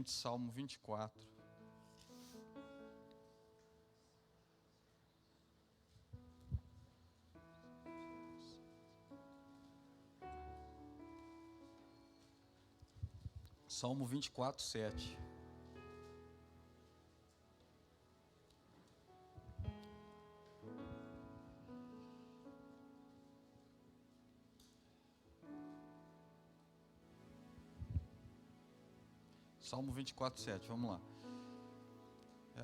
rapidamente Salmo 24. Salmo 24, 7. Salmo 24, 7, vamos lá.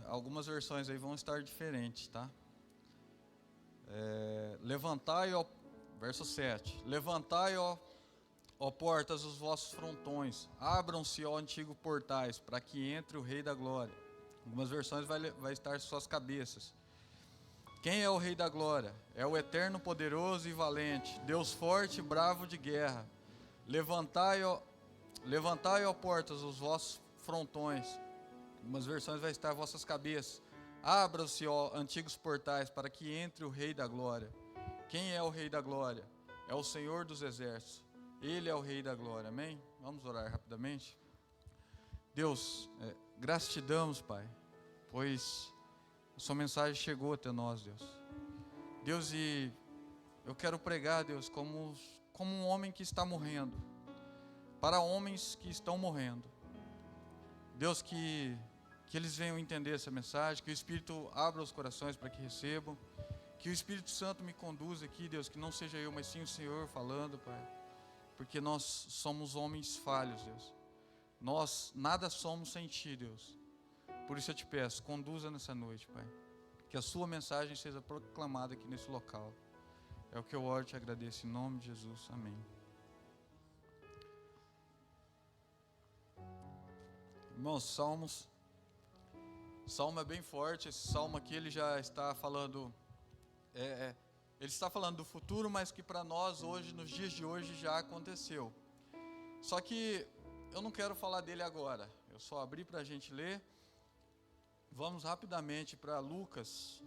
Algumas versões aí vão estar diferentes, tá? Levantai, ó, verso 7. Levantai, ó portas, os vossos frontões. Abram-se, ó antigos portais, para que entre o Rei da Glória. Algumas versões vai estar suas cabeças. Quem é o Rei da Glória? É o eterno, poderoso e valente, Deus forte e bravo de guerra. Levantai, ó portas, os vossos frontões. Algumas versões vai estar vossas cabeças. Abram-se, ó antigos portais, para que entre o Rei da Glória. Quem é o Rei da Glória? É o Senhor dos Exércitos. Ele é o Rei da Glória, amém? Vamos orar rapidamente. Deus, graças te damos, Pai, pois a sua mensagem chegou até nós, Deus. Deus, e eu quero pregar, Deus, como um homem que está morrendo, para homens que estão morrendo. Deus, que eles venham entender essa mensagem, que o Espírito abra os corações para que recebam, que o Espírito Santo me conduza aqui, Deus, que não seja eu, mas sim o Senhor falando, Pai. Porque nós somos homens falhos, Deus. Nós nada somos sem Ti, Deus. Por isso eu te peço, conduza nessa noite, Pai. Que a sua mensagem seja proclamada aqui nesse local. É o que eu oro e te agradeço em nome de Jesus. Amém. Irmãos, Salmo é bem forte. Esse Salmo aqui ele já está falando... Ele está falando do futuro, mas que para nós hoje, nos dias de hoje, já aconteceu. Só que eu não quero falar dele agora. Eu só abri para a gente ler. Vamos rapidamente para Lucas,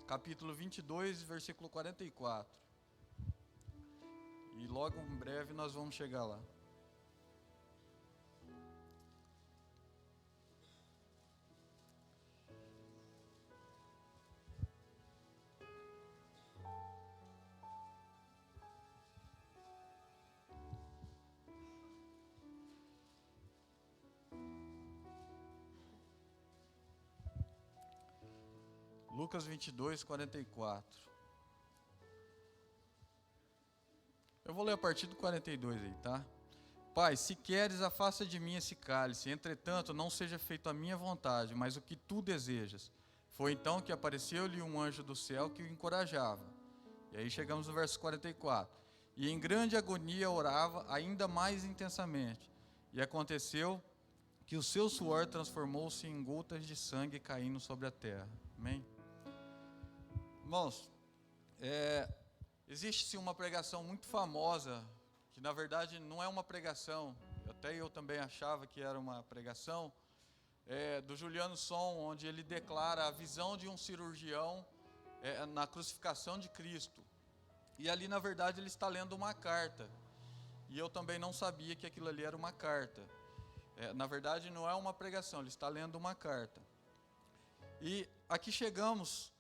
capítulo 22, versículo 44. E logo em breve nós vamos chegar lá. Lucas 22, 44. Eu vou ler a partir do 42 aí, tá? Pai, se queres, afasta de mim esse cálice. Entretanto, não seja feito a minha vontade, mas o que tu desejas. Foi então que apareceu-lhe um anjo do céu que o encorajava. E aí chegamos no verso 44. E em grande agonia orava ainda mais intensamente. E aconteceu que o seu suor transformou-se em gotas de sangue caindo sobre a terra. Amém? Irmãos, existe-se uma pregação muito famosa, que na verdade não é uma pregação, até eu também achava que era uma pregação, do Juliano Som, onde ele declara a visão de um cirurgião na crucificação de Cristo. E ali na verdade ele está lendo uma carta, e eu também não sabia que aquilo ali era uma carta. Na verdade não é uma pregação, ele está lendo uma carta. E aqui chegamos...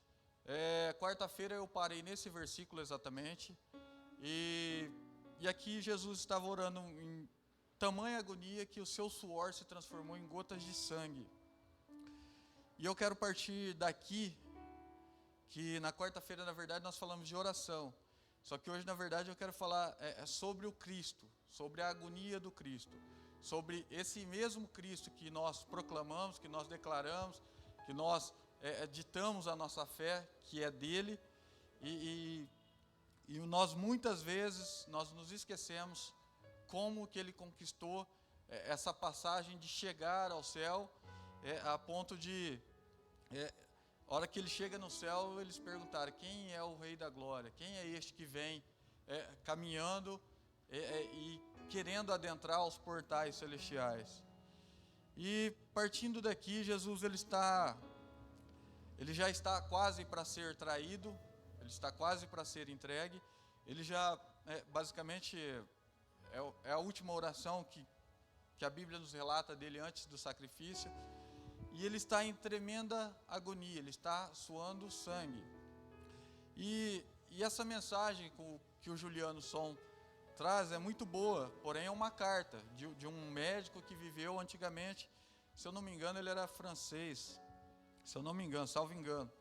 quarta-feira eu parei nesse versículo exatamente, e aqui Jesus estava orando em tamanha agonia que o seu suor se transformou em gotas de sangue. E eu quero partir daqui, que na quarta-feira na verdade nós falamos de oração, só que hoje na verdade eu quero falar sobre o Cristo, sobre a agonia do Cristo, sobre esse mesmo Cristo que nós proclamamos, que nós declaramos, que nós ditamos a nossa fé, que é dele, e nós muitas vezes nós nos esquecemos como que ele conquistou essa passagem de chegar ao céu, a ponto de, a hora que ele chega no céu, eles perguntaram: quem é o Rei da Glória? Quem é este que vem caminhando e querendo adentrar os portais celestiais? E partindo daqui, Jesus ele já está quase para ser traído, ele está quase para ser entregue, ele já, basicamente, é a última oração que a Bíblia nos relata dele antes do sacrifício, e ele está em tremenda agonia, ele está suando sangue. E essa mensagem que o Juliano Som traz é muito boa, porém é uma carta de um médico que viveu antigamente, se eu não me engano ele era francês, se eu não me engano, salvo engano.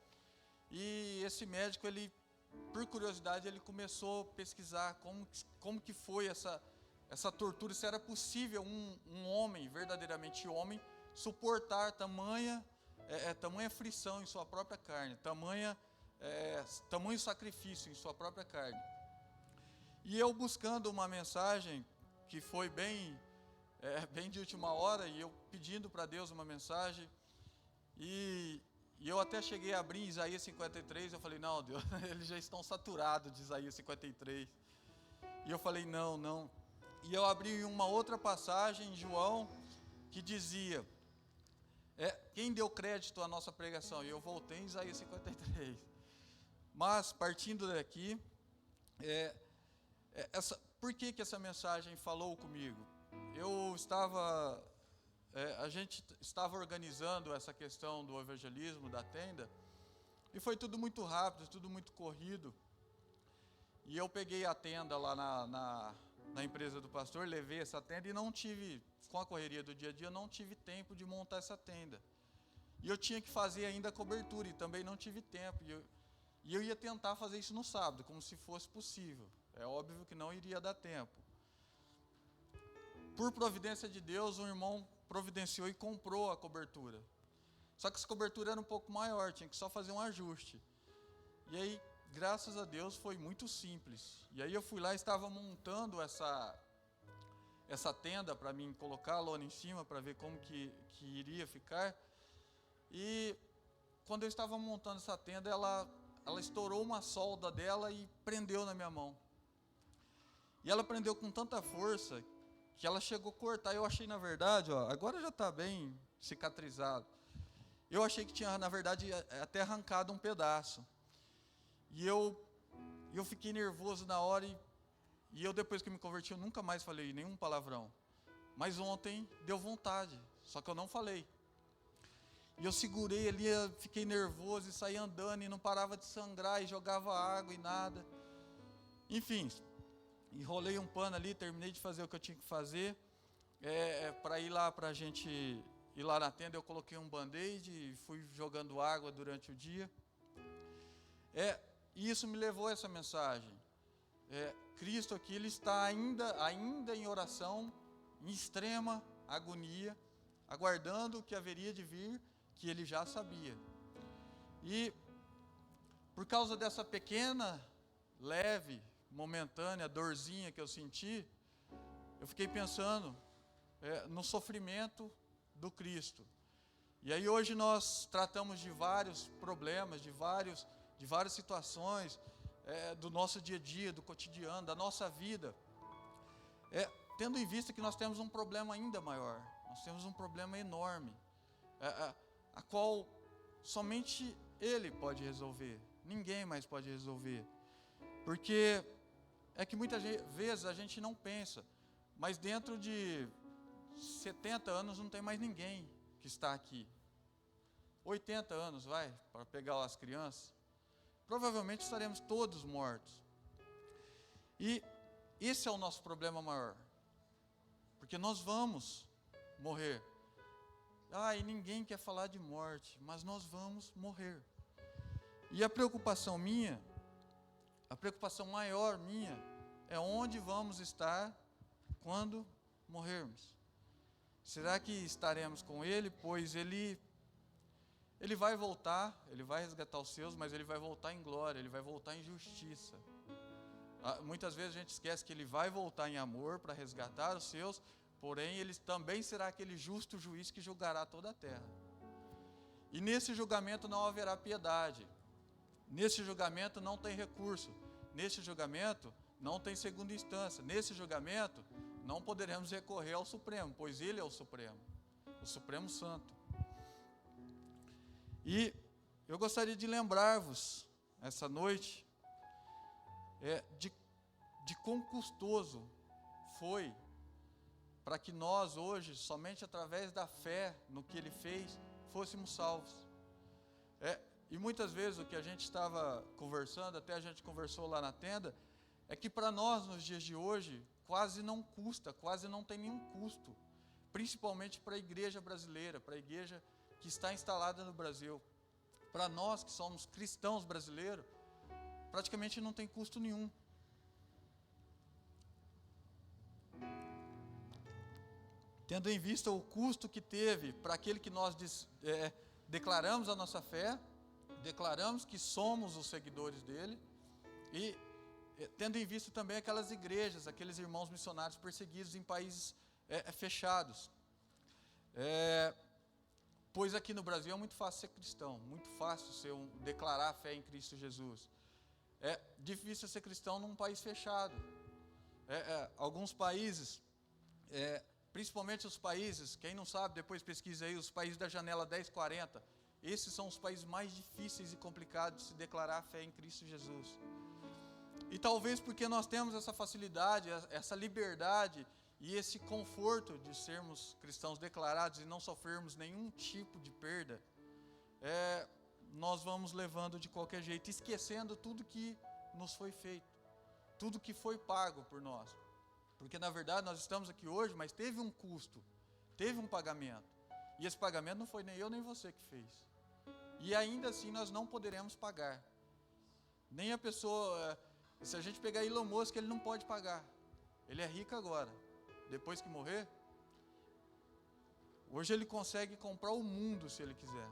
E esse médico, ele, por curiosidade, ele começou a pesquisar como que foi essa tortura, se era possível um homem, verdadeiramente homem, suportar tamanha aflição em sua própria carne, tamanho sacrifício em sua própria carne. E eu buscando uma mensagem que foi bem de última hora, e eu pedindo para Deus uma mensagem, e eu até cheguei a abrir Isaías 53, eu falei, não, Deus, eles já estão saturados de Isaías 53. E eu falei, não. E eu abri uma outra passagem em João, que dizia, quem deu crédito à nossa pregação? E eu voltei em Isaías 53. Mas, partindo daqui, por que essa mensagem falou comigo? A gente estava organizando essa questão do evangelismo, da tenda, e foi tudo muito rápido, tudo muito corrido. E eu peguei a tenda lá na empresa do pastor, levei essa tenda e não tive, com a correria do dia a dia, não tive tempo de montar essa tenda. E eu tinha que fazer ainda a cobertura, e também não tive tempo. E eu ia tentar fazer isso no sábado, como se fosse possível. É óbvio que não iria dar tempo. Por providência de Deus, um irmão providenciou e comprou a cobertura. Só que essa cobertura era um pouco maior, tinha que só fazer um ajuste. E aí, graças a Deus, foi muito simples. E aí eu fui lá e estava montando essa tenda para mim colocar a lona em cima, para ver como que iria ficar. E quando eu estava montando essa tenda, ela estourou uma solda dela e prendeu na minha mão. E ela prendeu com tanta força que ela chegou a cortar. Eu achei, na verdade, agora já está bem cicatrizado. Eu achei que tinha, na verdade, até arrancado um pedaço. E eu fiquei nervoso na hora, e eu, depois que me converti, eu nunca mais falei nenhum palavrão. Mas ontem deu vontade, só que eu não falei. E eu segurei ali, fiquei nervoso e saí andando e não parava de sangrar e jogava água e nada. Enfim, enrolei um pano ali, terminei de fazer o que eu tinha que fazer. Para ir lá, para a gente ir lá na tenda, eu coloquei um band-aid e fui jogando água durante o dia. E isso me levou a essa mensagem. Cristo aqui, ele está ainda em oração, em extrema agonia, aguardando o que haveria de vir, que ele já sabia. E por causa dessa pequena, leve, momentânea dorzinha que eu senti, eu fiquei pensando no sofrimento do Cristo. E aí hoje nós tratamos de vários problemas, de várias situações do nosso dia a dia, do cotidiano, da nossa vida, tendo em vista que nós temos um problema ainda maior, nós temos um problema enorme, a qual somente Ele pode resolver, ninguém mais pode resolver, porque é que muitas vezes a gente não pensa, mas dentro de 70 anos não tem mais ninguém que está aqui, 80 anos, para pegar as crianças, provavelmente estaremos todos mortos. E esse é o nosso problema maior, porque nós vamos morrer. E ninguém quer falar de morte, mas nós vamos morrer. E a preocupação maior minha, é onde vamos estar quando morrermos. Será que estaremos com Ele? Pois Ele vai voltar, Ele vai resgatar os seus, mas Ele vai voltar em glória, Ele vai voltar em justiça. Muitas vezes a gente esquece que Ele vai voltar em amor para resgatar os seus, porém Ele também será aquele justo juiz que julgará toda a terra. E nesse julgamento não haverá piedade, nesse julgamento não tem recurso, nesse julgamento não tem segunda instância, nesse julgamento não poderemos recorrer ao Supremo, pois Ele é o Supremo Santo. E eu gostaria de lembrar-vos, essa noite, de quão custoso foi para que nós hoje, somente através da fé no que Ele fez, fôssemos salvos. E muitas vezes o que a gente estava conversando, até a gente conversou lá na tenda, é que para nós nos dias de hoje, quase não custa, quase não tem nenhum custo, principalmente para a igreja brasileira, para a igreja que está instalada no Brasil. Para nós que somos cristãos brasileiros, praticamente não tem custo nenhum. Tendo em vista o custo que teve para aquele que nós declaramos a nossa fé, declaramos que somos os seguidores dele, e tendo em vista também aquelas igrejas, aqueles irmãos missionários perseguidos em países fechados. Pois aqui no Brasil é muito fácil ser cristão, muito fácil declarar a fé em Cristo Jesus. É difícil ser cristão num país fechado. Alguns países, principalmente os países, quem não sabe, depois pesquisa aí, os países da janela 1040, esses são os países mais difíceis e complicados de se declarar a fé em Cristo Jesus. E talvez porque nós temos essa facilidade, essa liberdade e esse conforto de sermos cristãos declarados e não sofrermos nenhum tipo de perda, nós vamos levando de qualquer jeito, esquecendo tudo que nos foi feito, tudo que foi pago por nós. Porque na verdade nós estamos aqui hoje, mas teve um custo, teve um pagamento. E esse pagamento não foi nem eu nem você que fez. E ainda assim nós não poderemos pagar. Nem a pessoa, se a gente pegar Elon Musk, ele não pode pagar. Ele é rico agora. Depois que morrer, hoje ele consegue comprar o mundo se ele quiser.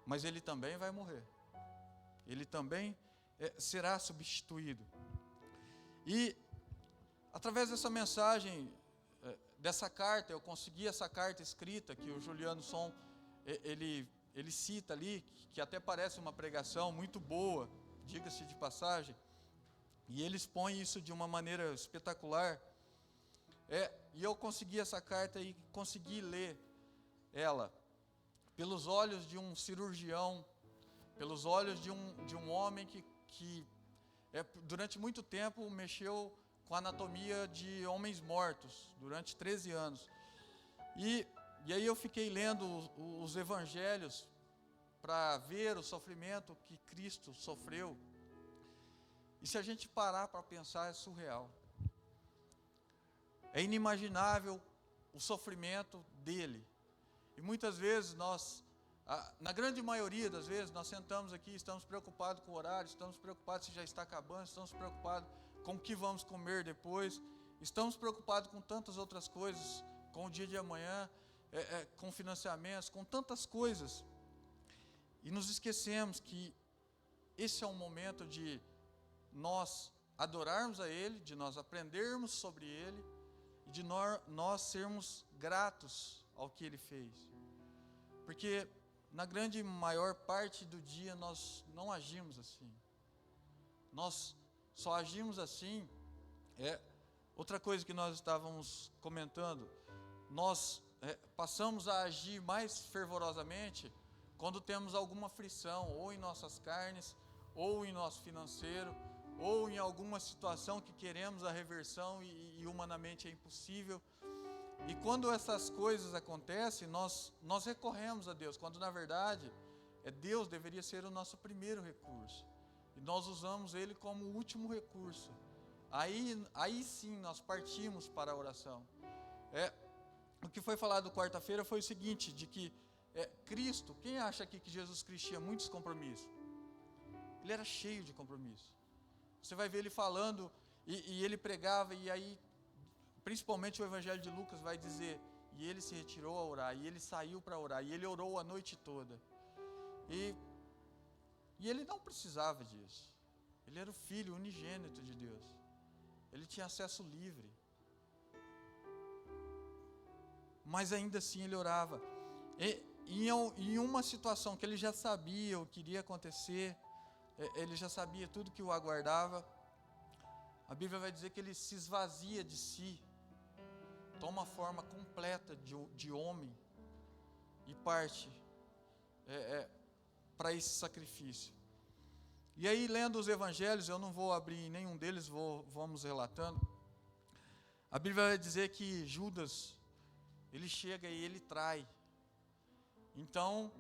Mas ele também vai morrer. Ele também será substituído. E através dessa mensagem, dessa carta, eu consegui essa carta escrita que o Juliano Som, ele cita ali, que até parece uma pregação muito boa, diga-se de passagem, e ele expõe isso de uma maneira espetacular. E eu consegui essa carta e consegui ler ela pelos olhos de um cirurgião, pelos olhos de um homem que durante muito tempo mexeu com a anatomia de homens mortos, durante 13 anos. E aí eu fiquei lendo os evangelhos para ver o sofrimento que Cristo sofreu. E se a gente parar para pensar, é surreal. É inimaginável o sofrimento dele. E muitas vezes nós, na grande maioria das vezes, nós sentamos aqui, estamos preocupados com o horário, estamos preocupados se já está acabando, estamos preocupados com o que vamos comer depois, estamos preocupados com tantas outras coisas, com o dia de amanhã, com financiamentos, com tantas coisas. E nos esquecemos que esse é um momento de nós adorarmos a Ele, de nós aprendermos sobre Ele, e de nós sermos gratos ao que Ele fez. Porque na grande maior parte do dia nós não agimos assim. Nós só agimos assim. Outra coisa que nós estávamos comentando, nós passamos a agir mais fervorosamente quando temos alguma aflição, ou em nossas carnes, ou em nosso financeiro, ou em alguma situação que queremos a reversão e humanamente é impossível. E quando essas coisas acontecem, nós recorremos a Deus, quando na verdade Deus deveria ser o nosso primeiro recurso. E nós usamos Ele como o último recurso. Aí sim nós partimos para a oração. O que foi falado quarta-feira foi o seguinte, de que Cristo, quem acha aqui que Jesus Cristo tinha muitos compromissos? Ele era cheio de compromissos. Você vai ver ele falando, e ele pregava, e aí, principalmente o Evangelho de Lucas vai dizer, e ele se retirou a orar, e ele saiu para orar, e ele orou a noite toda. E ele não precisava disso. Ele era o Filho unigênito de Deus. Ele tinha acesso livre. Mas ainda assim ele orava. E em uma situação que ele já sabia o que iria acontecer, ele já sabia tudo que o aguardava, a Bíblia vai dizer que ele se esvazia de si, toma a forma completa de homem e parte para esse sacrifício. E aí, lendo os evangelhos, eu não vou abrir nenhum deles, vamos relatando. A Bíblia vai dizer que Judas, ele chega e ele trai. Então,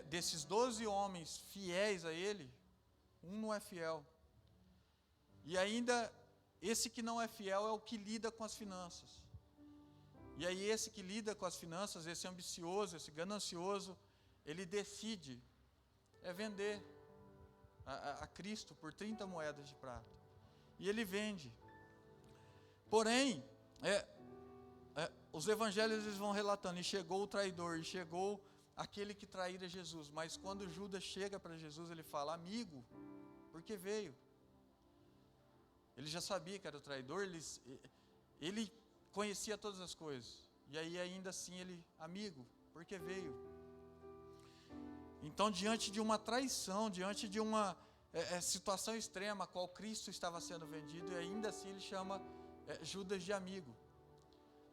desses 12 homens fiéis a ele, um não é fiel. E ainda, esse que não é fiel é o que lida com as finanças. E aí esse que lida com as finanças, esse ambicioso, esse ganancioso, ele decide vender a Cristo por 30 moedas de prata. E ele vende. Porém, os evangelhos eles vão relatando, e chegou o traidor, e chegou aquele que traíra Jesus. Mas quando Judas chega para Jesus, ele fala, amigo, porque veio. Ele já sabia que era o traidor, ele conhecia todas as coisas. E aí ainda assim ele, amigo, porque veio. Então diante de uma traição, diante de uma situação extrema, a qual Cristo estava sendo vendido, e ainda assim ele chama Judas de amigo.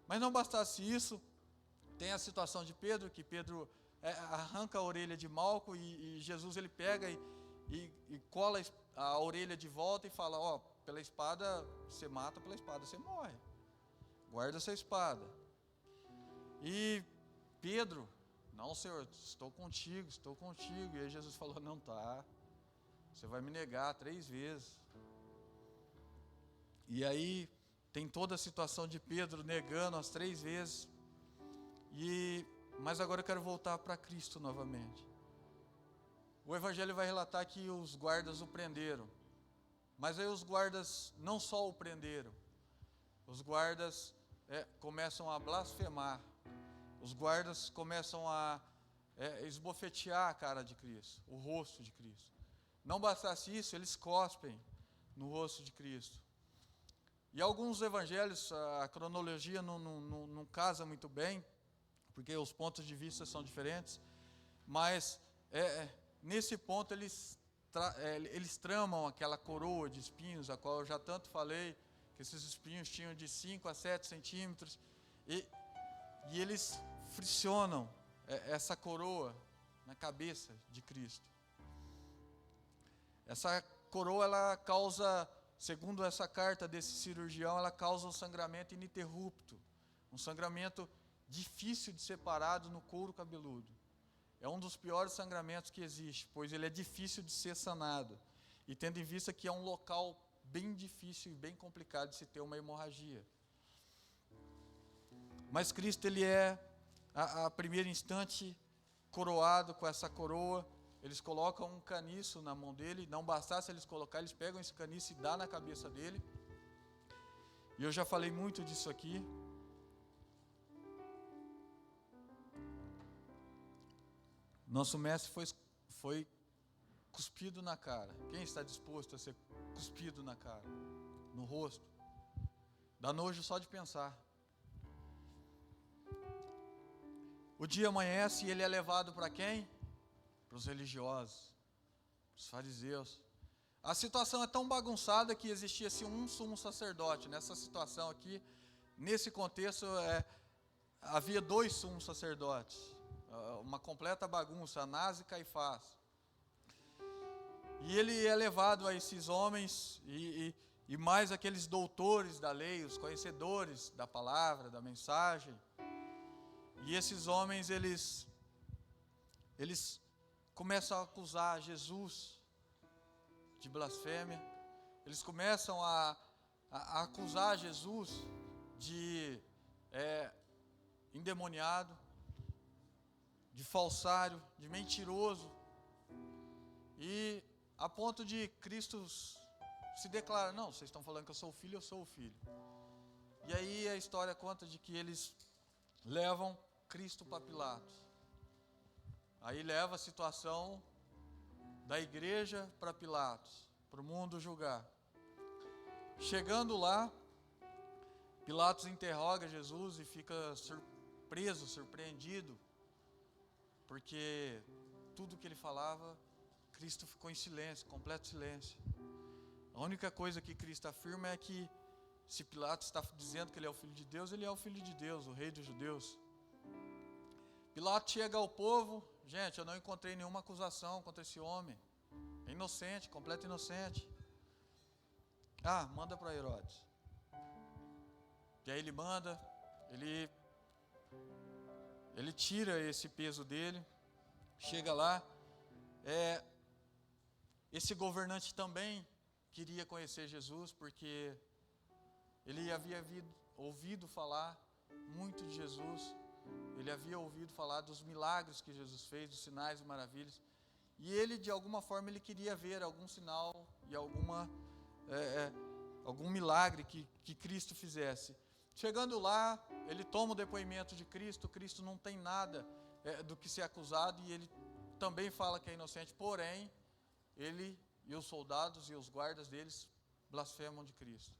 Mas não bastasse isso, tem a situação de Pedro, que Pedro arranca a orelha de Malco, e Jesus ele pega e cola a orelha de volta e fala, pela espada você mata, pela espada você morre. Guarda essa espada. E Pedro, não, Senhor, estou contigo. E aí Jesus falou, não tá, você vai me negar 3 vezes. E aí tem toda a situação de Pedro negando as 3 vezes. Mas agora eu quero voltar para Cristo novamente. O Evangelho vai relatar que os guardas o prenderam. Mas aí os guardas não só o prenderam, os guardas começam a blasfemar, os guardas começam a esbofetear a cara de Cristo, o rosto de Cristo. Não bastasse isso, eles cospem no rosto de Cristo. E alguns evangelhos, a cronologia não casa muito bem, porque os pontos de vista são diferentes, mas nesse ponto eles tramam aquela coroa de espinhos, a qual eu já tanto falei, que esses espinhos tinham de 5 a 7 centímetros, e eles friccionam essa coroa na cabeça de Cristo. Essa coroa, ela causa, segundo essa carta desse cirurgião, ela causa um sangramento ininterrupto, um sangramento difícil de ser parado no couro cabeludo. É um dos piores sangramentos que existe, pois ele é difícil de ser sanado. E tendo em vista que é um local bem difícil e bem complicado de se ter uma hemorragia. Mas Cristo, ele é, a primeiro instante, coroado com essa coroa. Eles colocam um caniço na mão dele. Não bastasse eles colocar, eles pegam esse caniço e dão na cabeça dele. E eu já falei muito disso aqui. Nosso mestre foi cuspido na cara. Quem está disposto a ser cuspido na cara, no rosto? Dá nojo só de pensar. O dia amanhece e ele é levado para quem? Para os religiosos, para os fariseus. A situação é tão bagunçada que existia-se um sumo sacerdote. Nessa situação aqui, nesse contexto, havia 2 sumos sacerdotes. Uma completa bagunça, Anás e Caifás. E ele é levado a esses homens e mais aqueles doutores da lei, os conhecedores da palavra, da mensagem. E esses homens, eles começam a acusar Jesus de blasfêmia. Eles começam a acusar Jesus de endemoniado, de falsário, de mentiroso, e a ponto de Cristo se declarar, não, vocês estão falando que eu sou o filho, eu sou o filho. E aí a história conta de que eles levam Cristo para Pilatos. Aí leva a situação da igreja para Pilatos, para o mundo julgar. Chegando lá, Pilatos interroga Jesus e fica surpreendido, porque tudo que ele falava, Cristo ficou em silêncio, completo silêncio. A única coisa que Cristo afirma é que se Pilatos está dizendo que ele é o Filho de Deus, ele é o Filho de Deus, o Rei dos Judeus. Pilatos chega ao povo, gente, eu não encontrei nenhuma acusação contra esse homem. É inocente, completo inocente. Manda para Herodes. E aí ele manda, ele tira esse peso dele, chega lá. Esse governante também queria conhecer Jesus, porque ele havia ouvido falar muito de Jesus, ele havia ouvido falar dos milagres que Jesus fez, dos sinais e maravilhas, e ele, de alguma forma, ele queria ver algum sinal e algum milagre que Cristo fizesse. Chegando lá, ele toma o depoimento de Cristo. Cristo não tem nada do que ser acusado, e ele também fala que é inocente, porém, ele e os soldados e os guardas deles blasfemam de Cristo.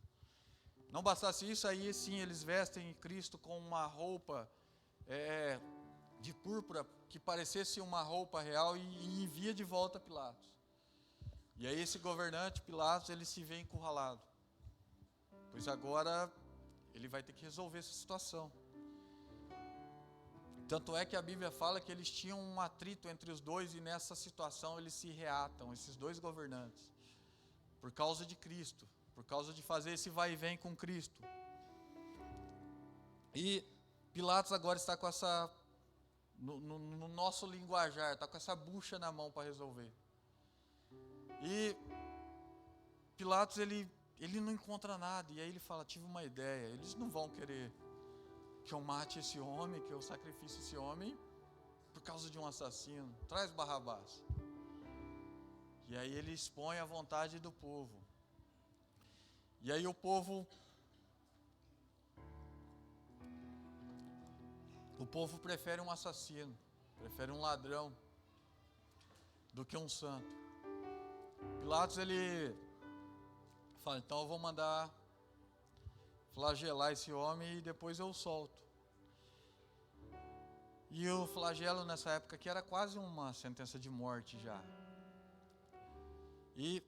Não bastasse isso, aí sim eles vestem Cristo com uma roupa de púrpura, que parecesse uma roupa real, e envia de volta a Pilatos. E aí esse governante, Pilatos, ele se vê encurralado, pois agora ele vai ter que resolver essa situação. Tanto é que a Bíblia fala que eles tinham um atrito entre os dois, e nessa situação eles se reatam, esses dois governantes, por causa de Cristo, por causa de fazer esse vai e vem com Cristo. E Pilatos agora está com essa, no nosso linguajar, está com essa bucha na mão para resolver. E Pilatos, ele não encontra nada, e aí ele fala: tive uma ideia, eles não vão querer que eu mate esse homem, que eu sacrifique esse homem por causa de um assassino. Traz Barrabás. E aí ele expõe a vontade do povo. E aí o povo prefere um assassino, prefere um ladrão do que um santo. Pilatos, ele fala: então eu vou mandar flagelar esse homem e depois eu solto. E o flagelo nessa época que era quase uma sentença de morte já. E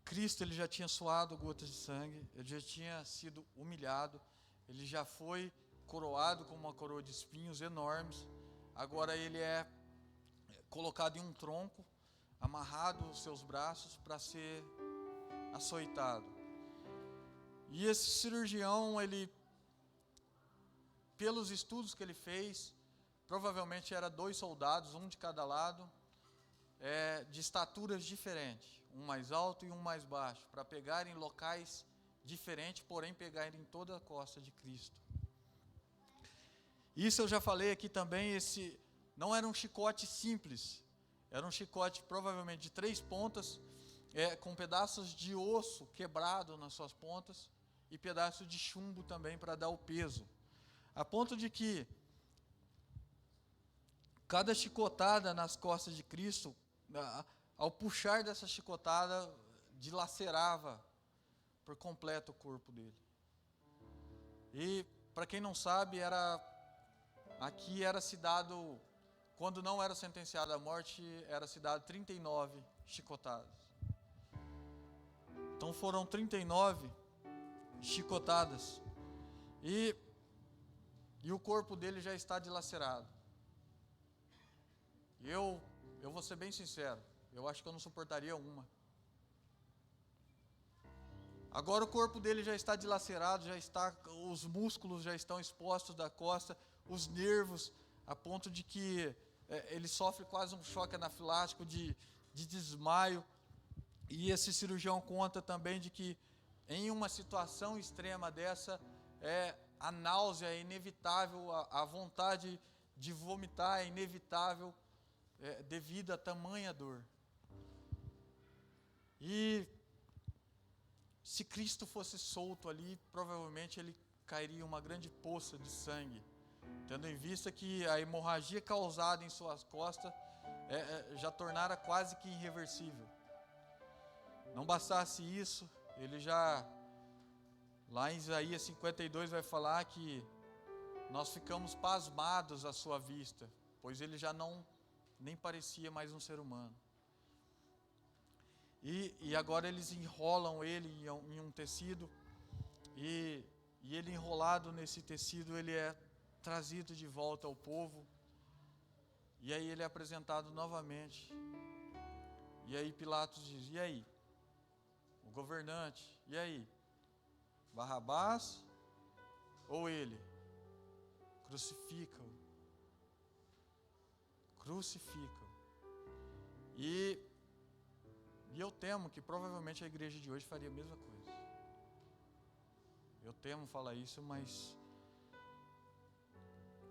Cristo, ele já tinha suado gotas de sangue, ele já tinha sido humilhado, ele já foi coroado com uma coroa de espinhos enormes. Agora ele é colocado em um tronco, amarrado os seus braços para ser açoitado. E esse cirurgião, ele, pelos estudos que ele fez, provavelmente era 2 soldados, um de cada lado, de estaturas diferentes, um mais alto e um mais baixo, para pegarem locais diferentes, porém pegarem toda a costa de Cristo. Isso eu já falei aqui também, esse não era um chicote simples, era um chicote provavelmente de 3 pontas, com pedaços de osso quebrado nas suas pontas, e pedaços de chumbo também para dar o peso, a ponto de que cada chicotada nas costas de Cristo, ao puxar dessa chicotada, dilacerava por completo o corpo dele. E, para quem não sabe, aqui era se dado, quando não era sentenciado à morte, era se dado 39 chicotadas. Então foram 39 chicotadas, e o corpo dele já está dilacerado. Eu vou ser bem sincero, eu acho que eu não suportaria uma. Agora o corpo dele já está dilacerado, os músculos já estão expostos da costa, os nervos, a ponto de que ele sofre quase um choque anafilático de desmaio. E esse cirurgião conta também de que em uma situação extrema dessa, a náusea é inevitável, a vontade de vomitar é inevitável, devido a tamanha dor. E se Cristo fosse solto ali, provavelmente ele cairia em uma grande poça de sangue, tendo em vista que a hemorragia causada em suas costas já tornara quase que irreversível. Não bastasse isso, ele já, lá em Isaías 52, vai falar que nós ficamos pasmados à sua vista, pois ele já nem parecia mais um ser humano. E agora eles enrolam ele em um tecido, e ele, enrolado nesse tecido, ele é trazido de volta ao povo, e aí ele é apresentado novamente. E aí Pilatos diz: e aí? O governante, e aí? Barrabás ou ele. Crucifica-o. Crucifica-o. E eu temo que provavelmente a igreja de hoje faria a mesma coisa. Eu temo falar isso, mas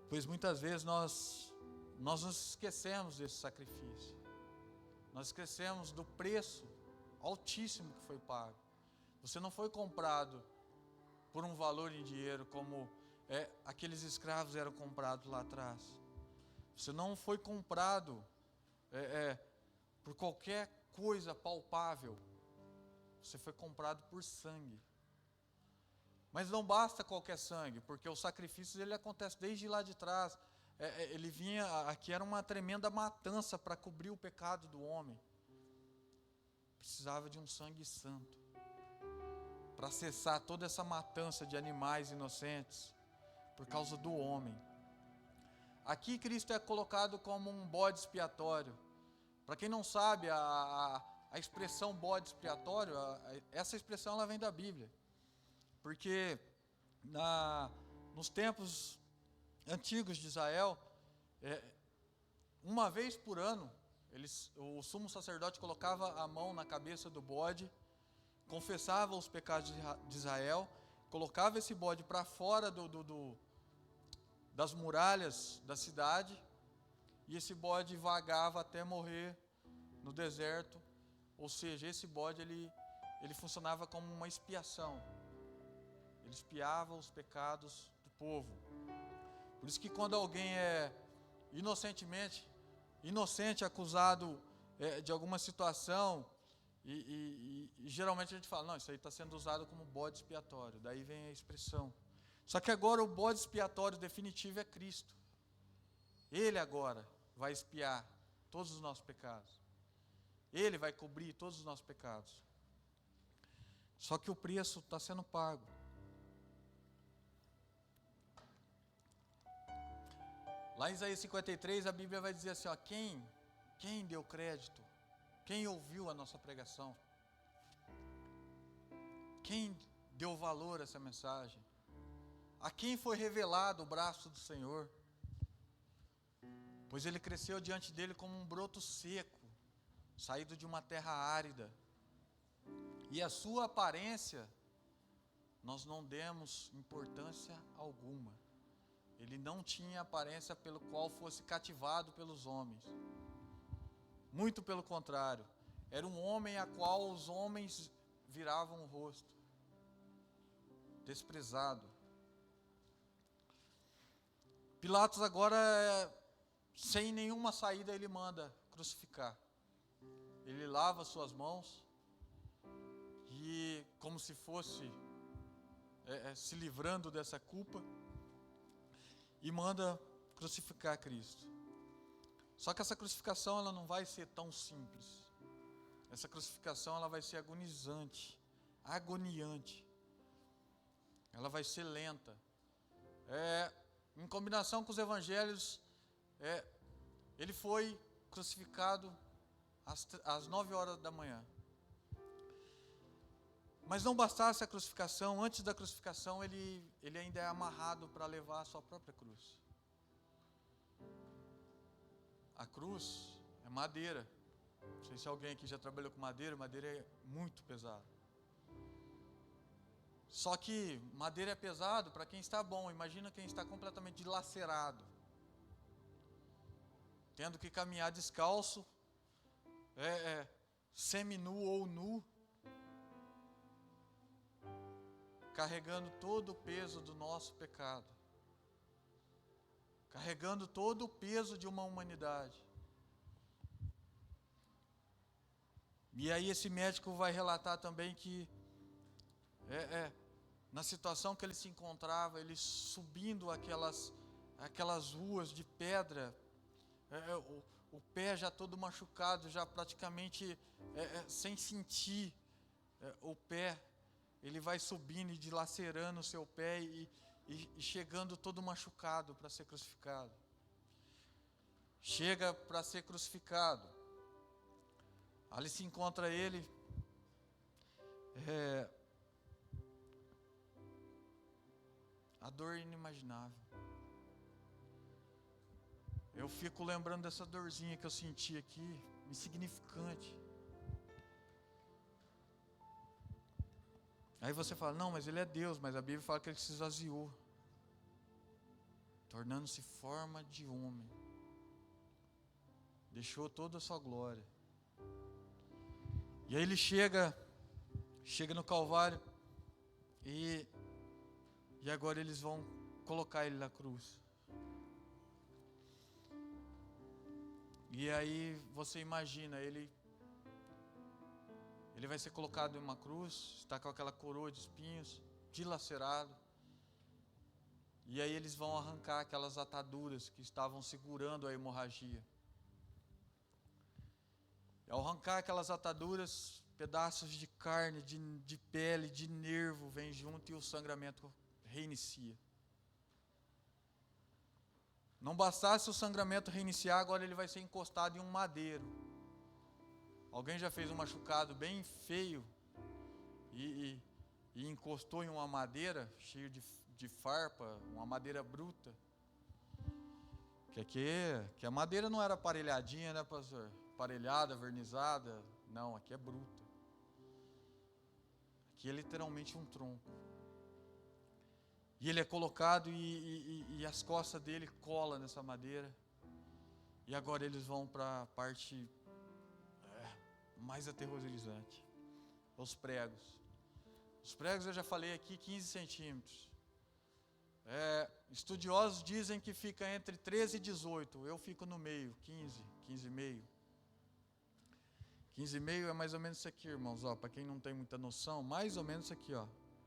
pois muitas vezes nós nos esquecemos desse sacrifício. Nós esquecemos do preço altíssimo que foi pago. Você não foi comprado por um valor em dinheiro como aqueles escravos eram comprados lá atrás. Você não foi comprado por qualquer coisa palpável. Você foi comprado por sangue. Mas não basta qualquer sangue, porque os sacrifícios ele acontece desde lá de trás. Ele vinha, aqui era uma tremenda matança para cobrir o pecado do homem. Precisava de um sangue santo para cessar toda essa matança de animais inocentes por causa do homem. Aqui Cristo é colocado como um bode expiatório. Para quem não sabe, a expressão bode expiatório, essa expressão ela vem da Bíblia. Porque nos tempos antigos de Israel, uma vez por ano, o sumo sacerdote colocava a mão na cabeça do bode, confessava os pecados de Israel, colocava esse bode para fora das muralhas da cidade, e esse bode vagava até morrer no deserto. Ou seja, esse bode ele funcionava como uma expiação. Ele expiava os pecados do povo. Por isso que quando alguém é inocente, acusado de alguma situação, e geralmente a gente fala, não, isso aí está sendo usado como bode expiatório. Daí vem a expressão. Só que agora o bode expiatório definitivo é Cristo. Ele agora vai expiar todos os nossos pecados. Ele vai cobrir todos os nossos pecados. Só que o preço está sendo pago. Lá em Isaías 53, a Bíblia vai dizer assim, quem deu crédito? Quem ouviu a nossa pregação? Quem deu valor a essa mensagem? A quem foi revelado o braço do Senhor? Pois ele cresceu diante dele como um broto seco, saído de uma terra árida. E a sua aparência, nós não demos importância alguma. Ele não tinha aparência pelo qual fosse cativado pelos homens. Muito pelo contrário. Era um homem a qual os homens viravam o rosto. Desprezado. Pilatos agora, sem nenhuma saída, ele manda crucificar. Ele lava suas mãos e, como se fosse se livrando dessa culpa, e manda crucificar Cristo. Só que essa crucificação ela não vai ser tão simples. Essa crucificação ela vai ser agonizante, agoniante. Ela vai ser lenta. Em combinação com os evangelhos, ele foi crucificado às 9 horas da manhã. Mas não bastasse a crucificação, antes da crucificação ele ainda é amarrado para levar a sua própria cruz. A cruz é madeira. Não sei se alguém aqui já trabalhou com madeira, madeira é muito pesado. Só que madeira é pesado para quem está bom, imagina quem está completamente dilacerado. Tendo que caminhar descalço, semi-nu ou nu, carregando todo o peso do nosso pecado, carregando todo o peso de uma humanidade. E aí esse médico vai relatar também que na situação que ele se encontrava, ele subindo aquelas ruas de pedra, o pé já todo machucado, já praticamente sem sentir o pé. Ele vai subindo e dilacerando o seu pé e chegando todo machucado para ser crucificado. Chega para ser crucificado. Ali se encontra ele. A dor inimaginável. Eu fico lembrando dessa dorzinha que eu senti aqui, insignificante. Aí você fala, não, mas ele é Deus, mas a Bíblia fala que ele se esvaziou, tornando-se forma de homem. Deixou toda a sua glória. E aí ele chega no Calvário e agora eles vão colocar ele na cruz. E aí você imagina, ele vai ser colocado em uma cruz, está com aquela coroa de espinhos, dilacerado. E aí eles vão arrancar aquelas ataduras que estavam segurando a hemorragia. E ao arrancar aquelas ataduras, pedaços de carne, de pele, de nervo vem junto e o sangramento reinicia. Não bastasse o sangramento reiniciar, agora ele vai ser encostado em um madeiro. Alguém já fez um machucado bem feio e encostou em uma madeira cheia de farpa, uma madeira bruta? Que a madeira não era aparelhadinha, né, pastor? Aparelhada, vernizada. Não, aqui é bruta. Aqui é literalmente um tronco. E ele é colocado e as costas dele colam nessa madeira. E agora eles vão para a parte mais aterrorizante. Os pregos. Os pregos eu já falei aqui, 15 centímetros. Estudiosos dizem que fica entre 13 e 18. Eu fico no meio, 15 e meio. 15 e meio é mais ou menos isso aqui, irmãos. Para quem não tem muita noção, mais ou menos isso aqui,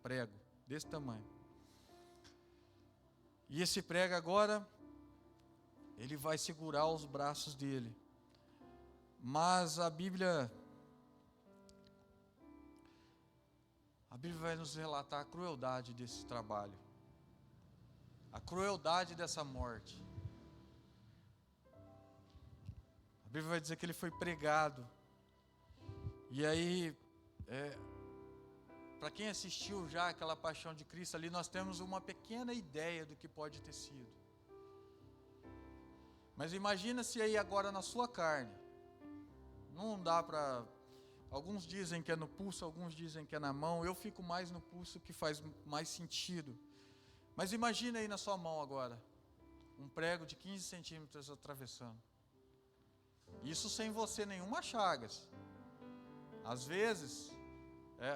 prego, desse tamanho. E esse prego agora, ele vai segurar os braços dele. Mas a Bíblia vai nos relatar a crueldade desse trabalho. A crueldade dessa morte. A Bíblia vai dizer que ele foi pregado. E aí, para quem assistiu já aquela Paixão de Cristo ali, nós temos uma pequena ideia do que pode ter sido. Mas imagina se aí agora na sua carne. Não dá para... Alguns dizem que é no pulso, alguns dizem que é na mão. Eu fico mais no pulso, que faz mais sentido. Mas imagina aí na sua mão agora, um prego de 15 centímetros atravessando. Isso sem você nenhuma chagas. Às vezes,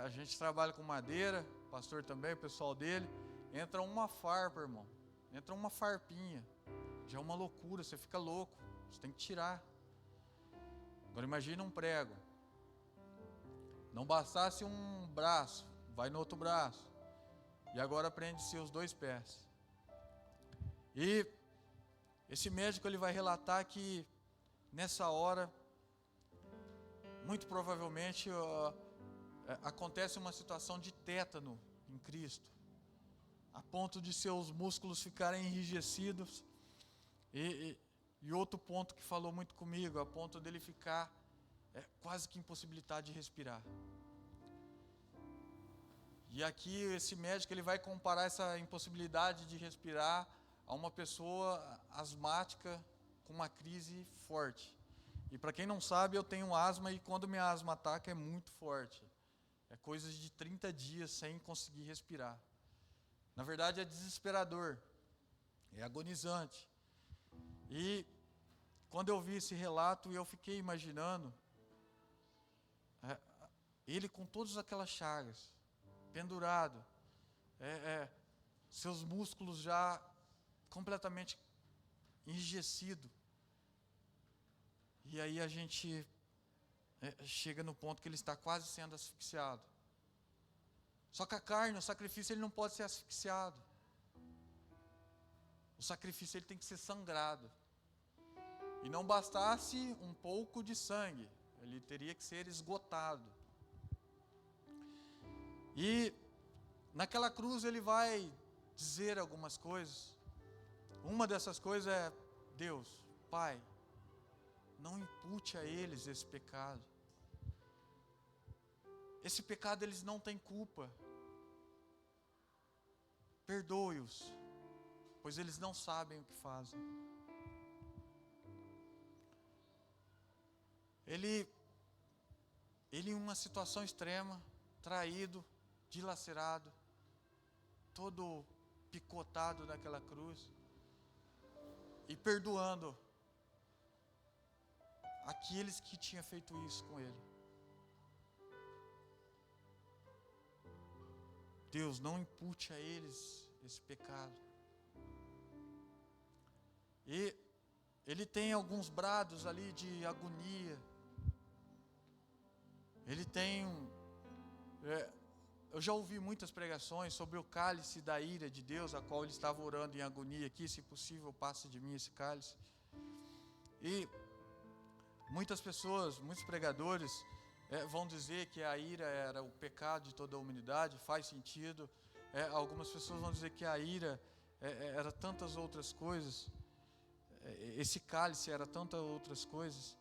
a gente trabalha com madeira, o pastor também, o pessoal dele, entra uma farpa, irmão. Entra uma farpinha. Já é uma loucura, você fica louco. Você tem que tirar. Agora imagina um prego. Não bastasse um braço, vai no outro braço. E agora prende-se os 2 pés. E esse médico ele vai relatar que nessa hora, muito provavelmente, acontece uma situação de tétano em Cristo, a ponto de seus músculos ficarem enrijecidos. E outro ponto que falou muito comigo, a ponto dele ficar quase que impossibilitado de respirar. E aqui esse médico ele vai comparar essa impossibilidade de respirar a uma pessoa asmática com uma crise forte. E para quem não sabe, eu tenho asma e quando minha asma ataca é muito forte. É coisa de 30 dias sem conseguir respirar. Na verdade é desesperador, é agonizante. E quando eu vi esse relato, eu fiquei imaginando ele com todas aquelas chagas, pendurado, seus músculos já completamente enrijecidos. E aí a gente chega no ponto que ele está quase sendo asfixiado. Só que a carne, o sacrifício, ele não pode ser asfixiado. O sacrifício ele tem que ser sangrado. E não bastasse um pouco de sangue, ele teria que ser esgotado. E naquela cruz ele vai dizer algumas coisas. Uma dessas coisas é: Deus, Pai, não impute a eles esse pecado. Esse pecado eles não têm culpa. Perdoe-os. pois eles não sabem o que fazem. Ele em uma situação extrema, traído, dilacerado, todo picotado naquela cruz, e perdoando aqueles que tinham feito isso com ele. Deus, não impute a eles esse pecado. E ele tem alguns brados ali de agonia. Ele tem eu já ouvi muitas pregações sobre o cálice da ira de Deus, a qual ele estava orando em agonia aqui, se possível, passe de mim esse cálice. E muitas pessoas, muitos pregadores vão dizer que a ira era o pecado de toda a humanidade, faz sentido. Algumas pessoas vão dizer que a ira era tantas outras coisas, esse cálice era tantas outras coisas,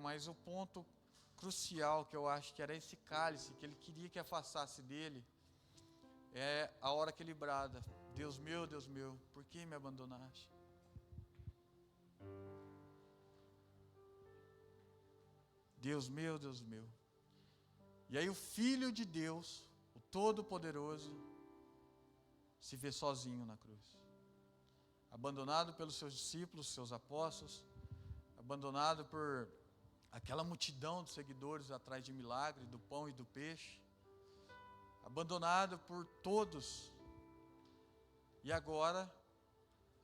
mas o ponto crucial que eu acho que era esse cálice, que ele queria que afastasse dele, é a hora que ele brada: Deus meu, por que me abandonaste? Deus meu. E aí o Filho de Deus, o Todo-Poderoso, se vê sozinho na cruz, abandonado pelos seus discípulos, seus apóstolos, abandonado por aquela multidão de seguidores atrás de milagre, do pão e do peixe, abandonado por todos, e agora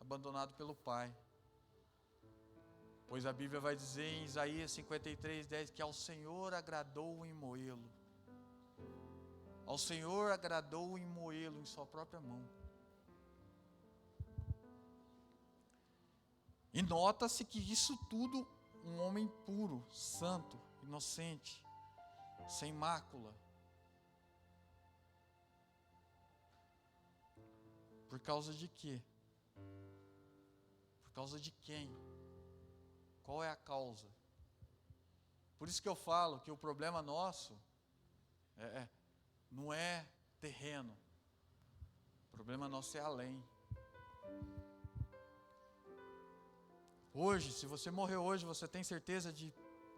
abandonado pelo Pai. Pois a Bíblia vai dizer em Isaías 53:10 que ao Senhor agradou em moê-lo. Ao Senhor agradou em moê-lo em sua própria mão. E nota-se que isso tudo, um homem puro, santo, inocente, sem mácula. Por causa de quê? Por causa de quem? Qual é a causa? Por isso que eu falo que o problema nosso não é terreno. O problema nosso é além. Hoje, se você morrer hoje, você tem certeza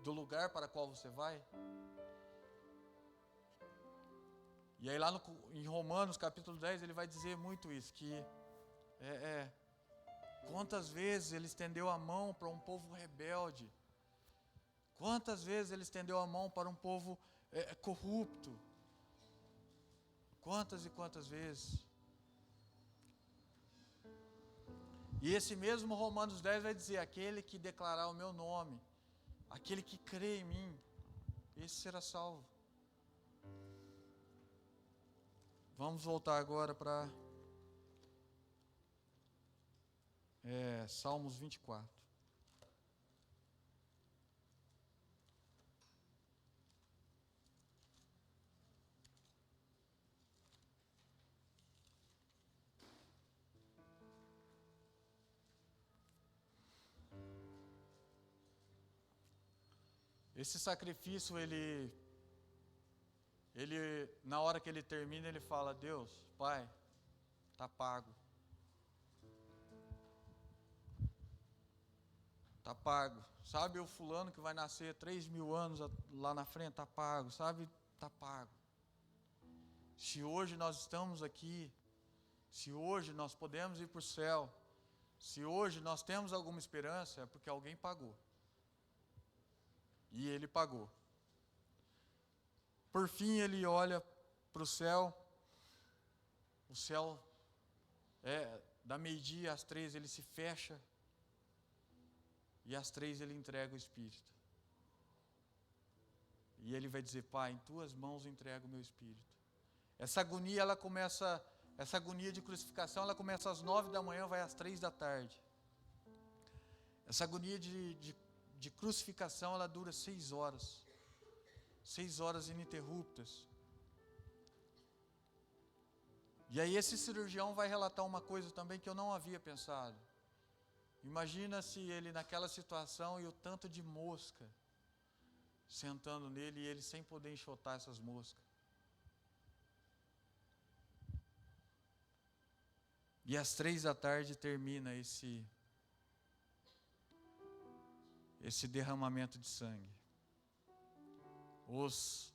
do lugar para qual você vai? E aí lá em Romanos capítulo 10 ele vai dizer muito isso, que quantas vezes ele estendeu a mão para um povo rebelde, quantas vezes ele estendeu a mão para um povo corrupto, quantas e quantas vezes. E esse mesmo Romanos 10 vai dizer: aquele que declarar o meu nome, aquele que crê em mim, esse será salvo. Vamos voltar agora para Salmos 24. Esse sacrifício, ele na hora que ele termina, ele fala: Deus, Pai, está pago. Está pago. Sabe o fulano que vai nascer 3.000 anos lá na frente? Está pago. Sabe? Está pago. Se hoje nós estamos aqui, se hoje nós podemos ir para o céu, se hoje nós temos alguma esperança, é porque alguém pagou. E ele pagou. Por fim, ele olha para o céu da meio-dia às 3 ele se fecha, e às 3 ele entrega o Espírito. E ele vai dizer: Pai, em tuas mãos eu entrego o meu Espírito. Essa agonia, essa agonia de crucificação, ela começa às 9 da manhã, vai às 3 da tarde. Essa agonia de crucificação, ela dura 6 horas. 6 horas ininterruptas. E aí esse cirurgião vai relatar uma coisa também que eu não havia pensado. Imagina se ele naquela situação e o tanto de mosca sentando nele e ele sem poder enxotar essas moscas. E às 3 da tarde termina esse derramamento de sangue. Os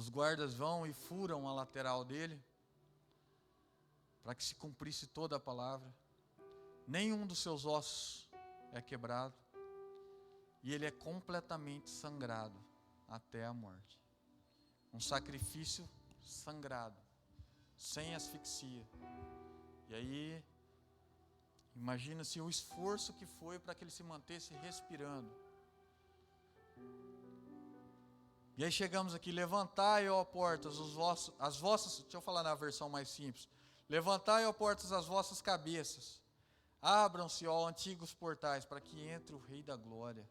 guardas vão e furam a lateral dele, para que se cumprisse toda a palavra. Nenhum dos seus ossos é quebrado, e ele é completamente sangrado até a morte. Um sacrifício sangrado, sem asfixia. E aí, imagina-se o esforço que foi para que ele se mantesse respirando. E aí chegamos aqui: levantai, ó portas, as vossas, deixa eu falar na versão mais simples. Levantai, ó portas, as vossas cabeças. Abram-se, ó antigos portais, para que entre o Rei da Glória.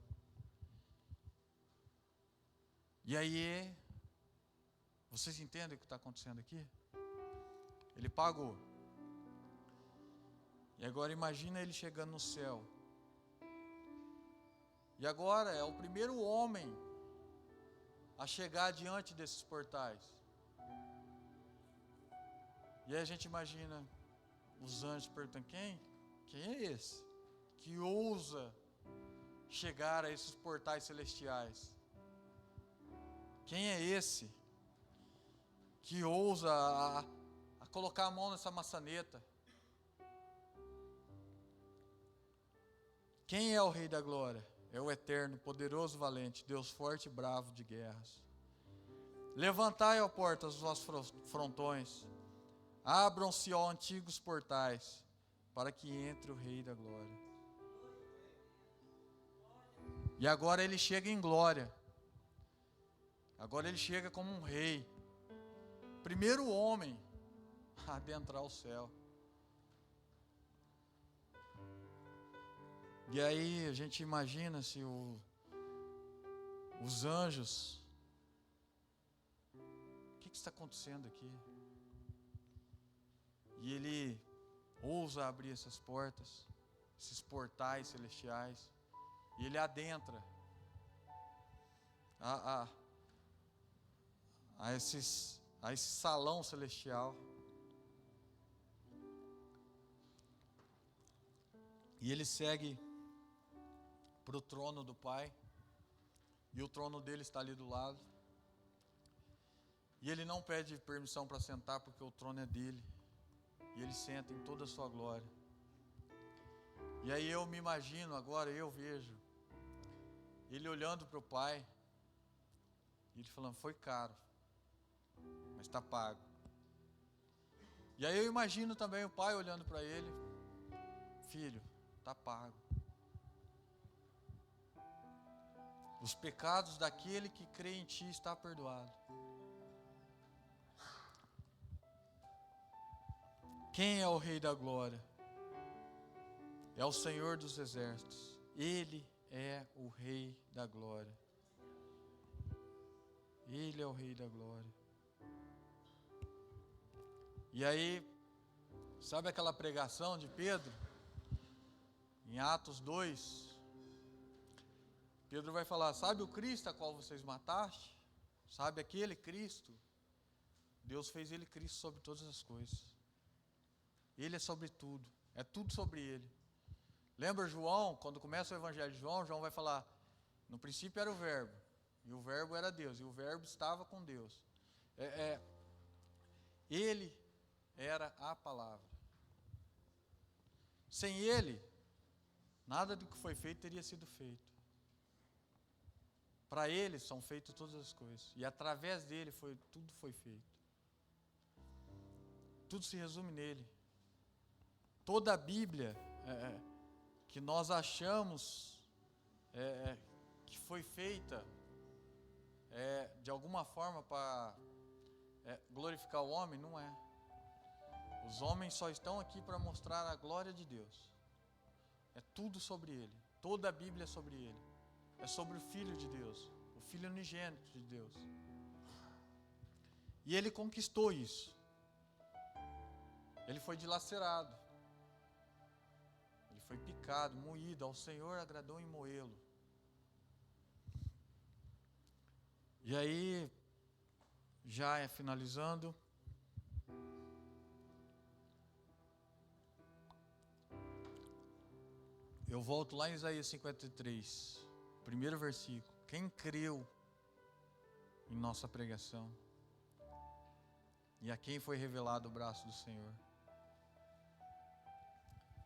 E aí, vocês entendem o que está acontecendo aqui? Ele pagou. E agora imagina ele chegando no céu. E agora é o primeiro homem a chegar diante desses portais. E aí a gente imagina os anjos perguntando: quem é esse que ousa chegar a esses portais celestiais? Quem é esse que ousa a colocar a mão nessa maçaneta? Quem é o Rei da Glória? É o eterno, poderoso, valente, Deus forte e bravo de guerras. Levantai, ó portas, os vossos frontões. Abram-se, ó antigos portais, para que entre o Rei da Glória. E agora ele chega em glória. Agora ele chega como um rei. Primeiro homem a adentrar o céu. E aí a gente imagina se os anjos. O que está acontecendo aqui? E ele ousa abrir essas portas, esses portais celestiais, e ele adentra a esse salão celestial. E ele segue para o trono do Pai, e o trono dele está ali do lado. E ele não pede permissão para sentar, porque o trono é dele. E ele senta em toda a sua glória. E aí eu me imagino agora, eu vejo ele olhando para o Pai, e ele falando: foi caro, mas está pago. E aí eu imagino também o Pai olhando para ele: filho, está pago. Os pecados daquele que crê em ti está perdoado. Quem é o Rei da Glória? É o Senhor dos Exércitos. Ele é o Rei da Glória. Ele é o Rei da Glória. E aí, sabe aquela pregação de Pedro? Em Atos 2, Pedro vai falar: sabe o Cristo a qual vocês mataste? Sabe aquele Cristo? Deus fez ele Cristo sobre todas as coisas. Ele é sobre tudo. É tudo sobre ele. Lembra João, quando começa o Evangelho de João, João vai falar: no princípio era o Verbo, e o Verbo era Deus, e o Verbo estava com Deus. Ele era a palavra. Sem ele, nada do que foi feito teria sido feito. Para ele são feitas todas as coisas, e através dele tudo foi feito. Tudo se resume nele. Toda a Bíblia que nós achamos que foi feita de alguma forma para glorificar o homem, não é. Os homens só estão aqui para mostrar a glória de Deus. É tudo sobre ele. Toda a Bíblia é sobre ele. É sobre o Filho de Deus, o Filho unigênito de Deus. E ele conquistou isso. Ele foi dilacerado. Ele foi picado, moído. Ao Senhor agradou em moê-lo. E aí, já finalizando, Eu volto lá em Isaías 53, primeiro versículo. Quem creu em nossa pregação? E a quem foi revelado o braço do Senhor?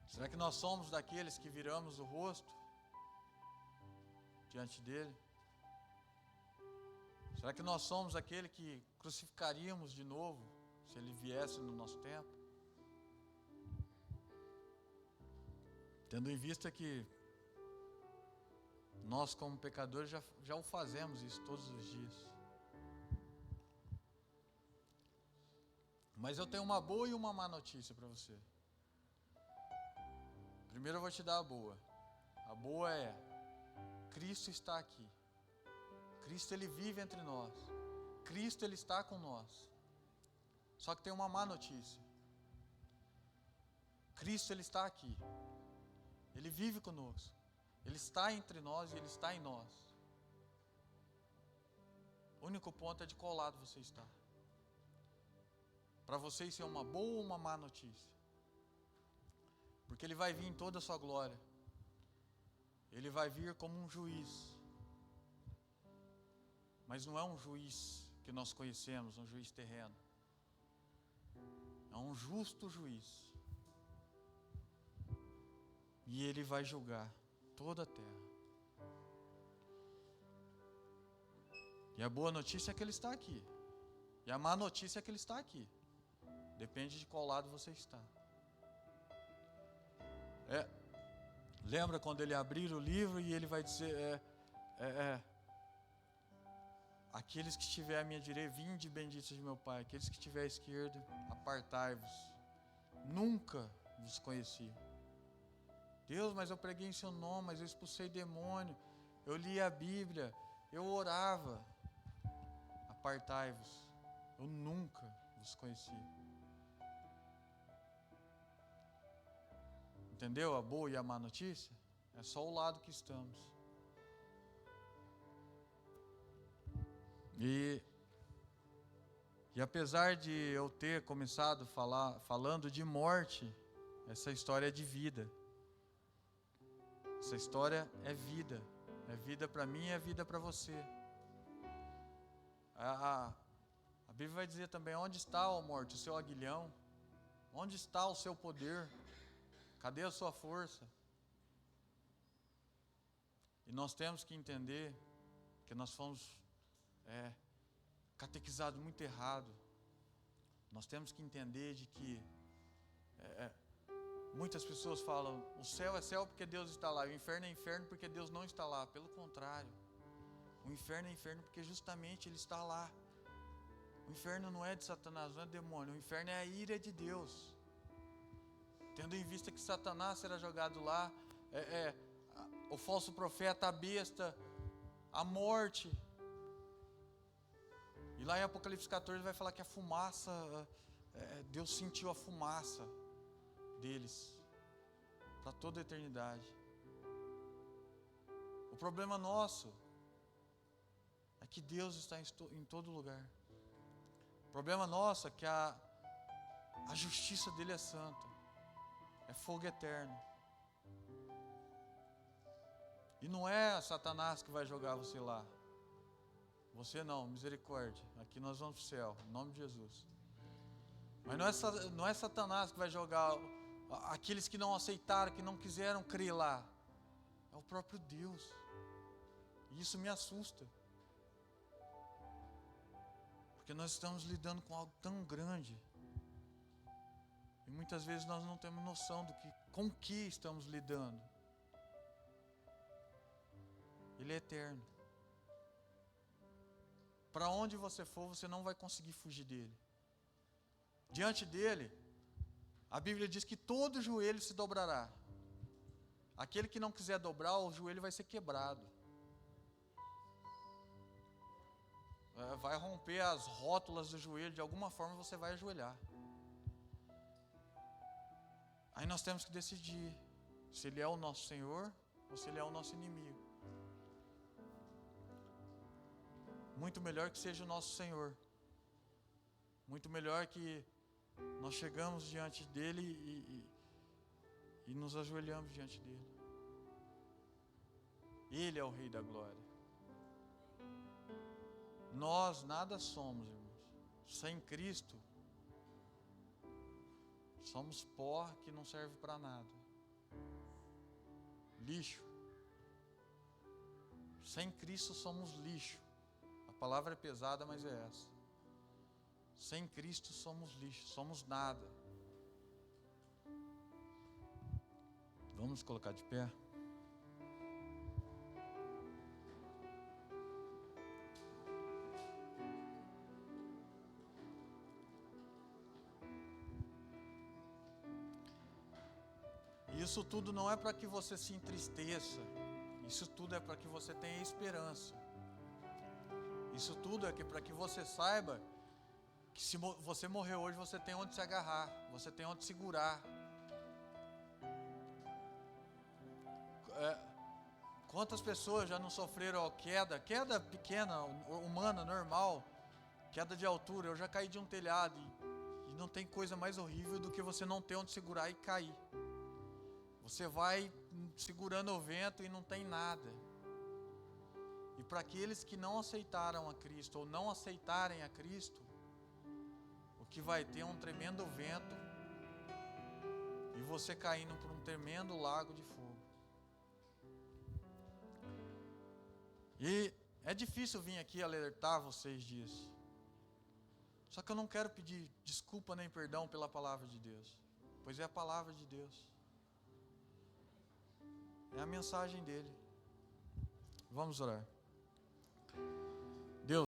Será que nós somos daqueles que viramos o rosto diante dele? Será que nós somos aquele que crucificaríamos de novo se ele viesse no nosso tempo? Tendo em vista que nós como pecadores já o fazemos isso todos os dias. Mas eu tenho uma boa e uma má notícia para você. Primeiro eu vou te dar a boa. A boa é: Cristo está aqui. Cristo, Ele vive entre nós. Cristo, Ele está com nós. Só que tem uma má notícia. Cristo, Ele está aqui. Ele vive conosco. Ele está entre nós e Ele está em nós. O único ponto é de qual lado você está. Para você isso é uma boa ou uma má notícia. Porque Ele vai vir em toda a sua glória. Ele vai vir como um juiz. Mas não é um juiz que nós conhecemos, um juiz terreno. É um justo juiz. E Ele vai julgar toda a terra. E a boa notícia é que Ele está aqui. E a má notícia é que Ele está aqui. Depende de qual lado você está. Lembra quando Ele abrir o livro e Ele vai dizer: aqueles que estiver à minha direita, vinde benditos de meu Pai. Aqueles que estiver à esquerda, apartai-vos. Nunca vos conheci. Deus, mas eu preguei em seu nome, mas eu expulsei demônio, eu li a Bíblia, eu orava. Apartai-vos. Eu nunca vos conheci. Entendeu a boa e a má notícia? É só o lado que estamos. E apesar de eu ter começado falando de morte, essa história é de vida. Essa história é vida. É vida para mim e é vida para você. A Bíblia vai dizer também: onde está, ó morte, o seu aguilhão? Onde está o seu poder? Cadê a sua força? E nós temos que entender que nós fomos catequizados muito errado. Nós temos que entender de que muitas pessoas falam: o céu é céu porque Deus está lá, o inferno é inferno porque Deus não está lá. Pelo contrário, o inferno é inferno porque justamente Ele está lá. O inferno não é de Satanás, não é demônio, o inferno é a ira de Deus. Tendo em vista que Satanás será jogado lá, o falso profeta, a besta, a morte. E lá em Apocalipse 14 vai falar que a fumaça, Deus sentiu a fumaça deles para toda a eternidade. O problema nosso é que Deus está em todo lugar. O problema nosso é que a justiça dele é santa. É fogo eterno. E não é Satanás que vai jogar você lá. Você não, misericórdia. Aqui nós vamos para o céu, em nome de Jesus. Mas não é Satanás que vai jogar aqueles que não aceitaram, que não quiseram crer lá. É o próprio Deus. E isso me assusta. Porque nós estamos lidando com algo tão grande. E muitas vezes nós não temos noção com que estamos lidando. Ele é eterno. Para onde você for, você não vai conseguir fugir dele. Diante dele, a Bíblia diz que todo joelho se dobrará. Aquele que não quiser dobrar, o joelho vai ser quebrado. Vai romper as rótulas do joelho, de alguma forma você vai ajoelhar. Aí nós temos que decidir se Ele é o nosso Senhor ou se Ele é o nosso inimigo. Muito melhor que seja o nosso Senhor. Muito melhor que nós chegamos diante dEle e nos ajoelhamos diante dEle. Ele é o Rei da Glória. Nós nada somos, irmãos. Sem Cristo, somos pó que não serve para nada. Lixo. Sem Cristo somos lixo. A palavra é pesada, mas é essa. Sem Cristo somos lixo, somos nada. Vamos nos colocar de pé? Isso tudo não é para que você se entristeça. Isso tudo é para que você tenha esperança. Isso tudo é para que você saiba que se você morrer hoje, você tem onde se agarrar, você tem onde segurar. Quantas pessoas já não sofreram queda pequena, humana, normal, queda de altura? Eu já caí de um telhado e não tem coisa mais horrível do que você não ter onde segurar e cair. Você vai segurando o vento e não tem nada. E para aqueles que não aceitaram a Cristo ou não aceitarem a Cristo, o que vai ter é um tremendo vento e você caindo por um tremendo lago de fogo. E é difícil vir aqui alertar vocês disso. Só que eu não quero pedir desculpa nem perdão pela palavra de Deus, pois é a palavra de Deus. É a mensagem dele. Vamos orar.